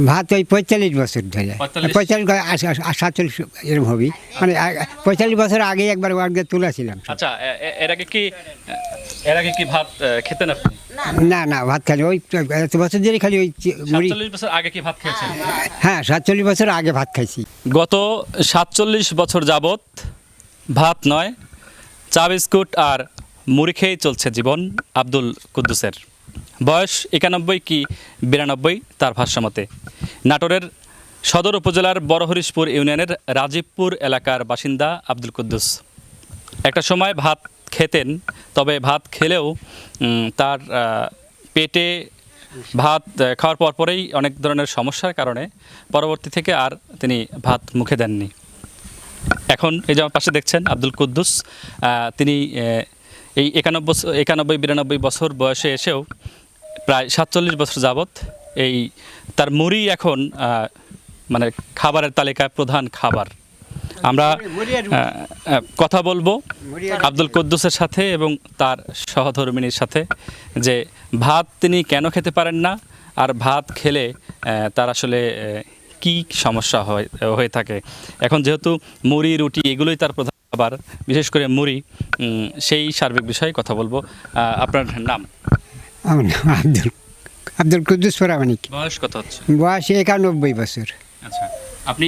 ভাত ওই 45 বছর ধরে, 45 47 এরকম হবি, মানে 45 বছর আগে একবার ওয়ার্ডে তুলেছিলাম। আচ্ছা, এর আগে কি ভাত খেতেন আপনি? না না, ভাত খালি ওই এত বছর ধরে খালি ওই মুড়ি। 47 বছর আগে কি ভাত খেয়েছেন? হ্যাঁ, 47 বছর আগে ভাত খাইছি। গত 47 বছর যাবত ভাত নয়, চা বিস্কুট আর মুড়ি খেয়েই চলছে জীবন আব্দুল কুদ্দুসের। বয়স 91 কি 92 তার ভাষ্যমতে। নাটোরের সদর উপজেলার বড়হরিশপুর ইউনিয়নের রাজীবপুর এলাকার বাসিন্দা আব্দুল কুদ্দুস একটা সময় ভাত খেতেন, তবে ভাত খেলেও তার পেটে ভাত খাওয়ার পরেই অনেক ধরনের সমস্যার কারণে পরবর্তী থেকে আর তিনি ভাত মুখে দেননি। এখন এই যে আমার পাশে দেখছেন আব্দুল কুদ্দুস, তিনি এই 91-92 বছর বয়সে এসেও প্রায় 47 বছর যাবৎ এই তার মুড়ি এখন মানে খাবারের তালিকায় প্রধান খাবার। আমরা কথা বলবো আব্দুল কুদ্দুসের সাথে এবং তার সহধর্মিণীর সাথে যে ভাত তিনি কেন খেতে পারেন না, আর ভাত খেলে তার আসলে কি সমস্যা হয়ে থাকে। এখন যেহেতু মুড়ি রুটি এগুলোই তার প্রধান খাবার, বিশেষ করে মুড়ি, সেই সার্বিক বিষয়ে কথা বলবো। আপনার নাম? আমার নাম আব্দুল কুদ্দুস প্রামাণিক। বয়স কত হচ্ছে? বয়স 91 বছর। আচ্ছা, আপনি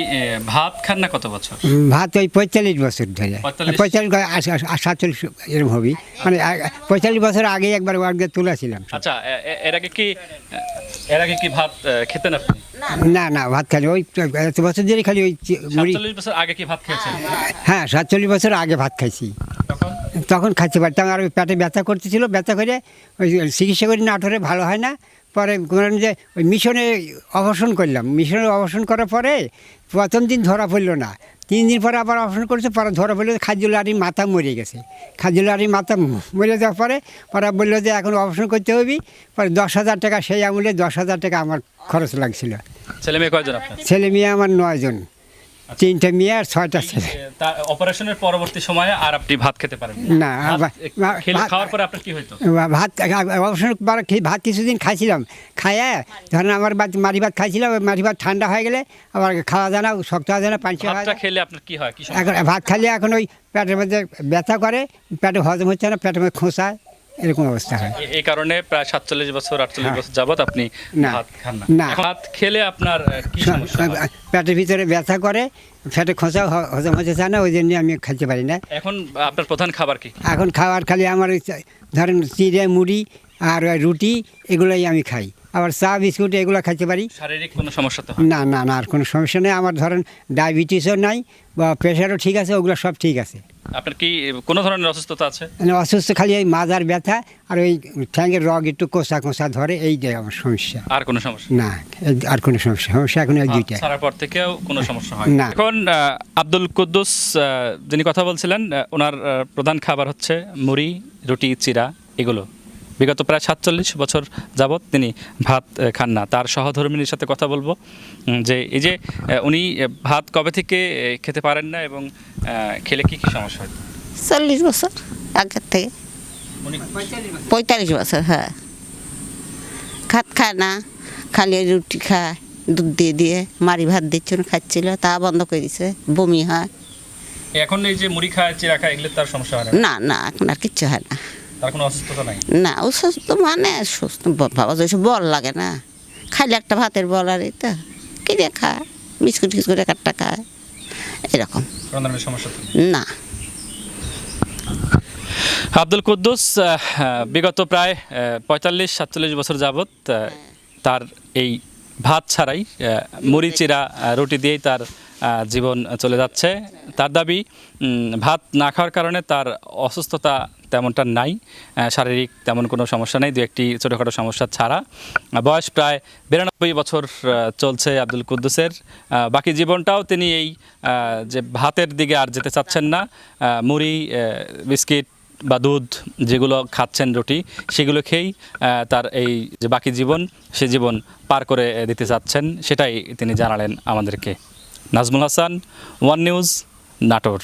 ভাত খান না কত বছর? ভাত ওই 45 বছর ধরে, 45 47 এরকম হবি, মানে 45 বছর আগে একবার ওয়ার্ডে তুলেছিলাম। আচ্ছা, এর আগে কি ভাত খেতেন আপনি? না না, ভাত খালি ওই এত বছর ধরে খালি ওই মুড়ি। 47 বছর আগে কি ভাত খেয়েছেন? হ্যাঁ, 47 বছর আগে ভাত খাইছি। তখন খাইতে পারতাম, আর ওই পেটে ব্যথা করতেছিল, ব্যথা করে ওই চিকিৎসা করি নাটোরে, ভালো হয় না। পরে যে ওই মিশনে অপারেশন করলাম, মিশনে অপারেশন করার পরে প্রথম দিন ধরা পড়লো না, 3 দিন পরে আবার অপারেশন করেছে, পরে ধরা পড়লো খাজুলারির মাথা মরে গেছে। খাজুলারির মাথা মরে যাওয়ার পরে বললো যে এখন অপারেশন করতে হবে। পরে 10,000 টাকা, সেই আমলে 10,000 টাকা আমার খরচ লাগছিল। ছেলে মেয়ে কয়জন আপনার? ছেলে মেয়ে আমার 9 জন, 3টা মেয়ে আর 6টা ছেলে। অপারেশনের পরবর্তী সময়ে আর আপনি ভাত খেতে পারেন না? খাওয়ার পরে আপনার কি হইতো? ভাত অপারেশন ভাত কিছুদিন খাইছিলাম, খাইয়া ধরেন আমার মারি ভাত খাইছিলাম, মারি ভাত ঠান্ডা হয়ে গেলে আবার খাওয়া যায় না, শক্ত হয়ে যায় না, পানি খেলে আপনার কি হয়? এখন ভাত খাইলে এখন ওই পেটের মধ্যে ব্যথা করে, পেটে হজম হচ্ছে না, পেটের মধ্যে খোঁচা, এরকম অবস্থা হয়। এই কারণে প্রায় 47 বছর 48 বছর যাবত আপনি ভাত খান না। ভাত খেলে আপনার কি সমস্যা হয়? পেটের ভিতরে ব্যথা করে, পেটে খোঁচা, হজম হতে চায় না, ওই জন্য আমি খেতে পারি না। এখন আপনার প্রধান খাবার কি? এখন খাবার খালি আমার ধরেন চিড়ে, মুড়ি আর রুটি, এগুলোই আমি খাই। আবার চা বিস্কুট এগুলো খাইতে পারি। শারীরিক কোনো সমস্যা তো? না না না, আর কোনো সমস্যা নেই। আমার ধরেন ডায়াবেটিসও নাই বা প্রেশারও ঠিক আছে, ওগুলো সব ঠিক আছে। আপনার কি কোনো ধরনের অসুস্থতা আছে? অসুস্থ খালি এই মাজার ব্যথা আর ওই ঠ্যাঙ্গের রগ একটু কোষা কোষা ধরে, এইটাই আমার সমস্যা। আর কোনো সমস্যা না, আর কোনো সমস্যা এখন এই দুইটা ছাড়ার পর থেকেও কোনো সমস্যা হয় না। এখন আব্দুল কুদ্দুস যিনি কথা বলছিলেন, ওনার প্রধান খাবার হচ্ছে মুড়ি, রুটি, চিড়া, এগুলো। বিগত প্রায় 47 বছর যাবৎ তিনি ভাত খান না। তার সহধর্মিণীর সাথে কথা বলবো যে এই যে উনি ভাত কবে থেকে খেতে পারেন না এবং খেলে কি কি সমস্যা হয়? 40 বছর আগের থেকে, 45 বছর। হ্যাঁ, ভাত খায় না, খালি রুটি খায়, দুধ দিয়ে দিয়ে মারি ভাত দিচ্ছে, খাচ্ছিল, তা বন্ধ করে দিছে, বমি হয়। এখন এই যে মুড়ি খায়, চিড়া খায়, এগুলো তার সমস্যা হয় না? না, এখন আর কিচ্ছু হয় না। তার কোনো অসুস্থতা নাই? না, অসুস্থ মানে সুস্থ বাবা, যে বল লাগে না, খাইলে একটা ভাতের বল, আর এই তো কি দিয়ে খায়, বিস্কুট টিস্কুট একটা খায়, এরকম সমস্যা না। আব্দুল কুদ্দুস বিগত প্রায় 45-47 বছর যাবৎ তার এই ভাত ছাড়াই মুড়ি, চিড়া, রুটি দিয়েই তার জীবন চলে যাচ্ছে। তার দাবি ভাত না খাওয়ার কারণে তার অসুস্থতা তেমনটা নাই, শারীরিক তেমন কোনো সমস্যা নেই, দু একটি ছোটোখাটো সমস্যা ছাড়া। বয়স প্রায় 92 বছর চলছে আব্দুল কুদ্দুসের। বাকি জীবনটাও তিনি এই যে ভাতের দিকে আর যেতে চাচ্ছেন না, মুড়ি, বিস্কিট বা দুধ যেগুলো খাচ্ছেন, রুটি, সেগুলো খেয়েই তার এই যে বাকি জীবন, সে জীবন পার করে দিতে চাচ্ছেন, সেটাই তিনি জানালেন আমাদেরকে। Nazmul Hasan, one news, Natore.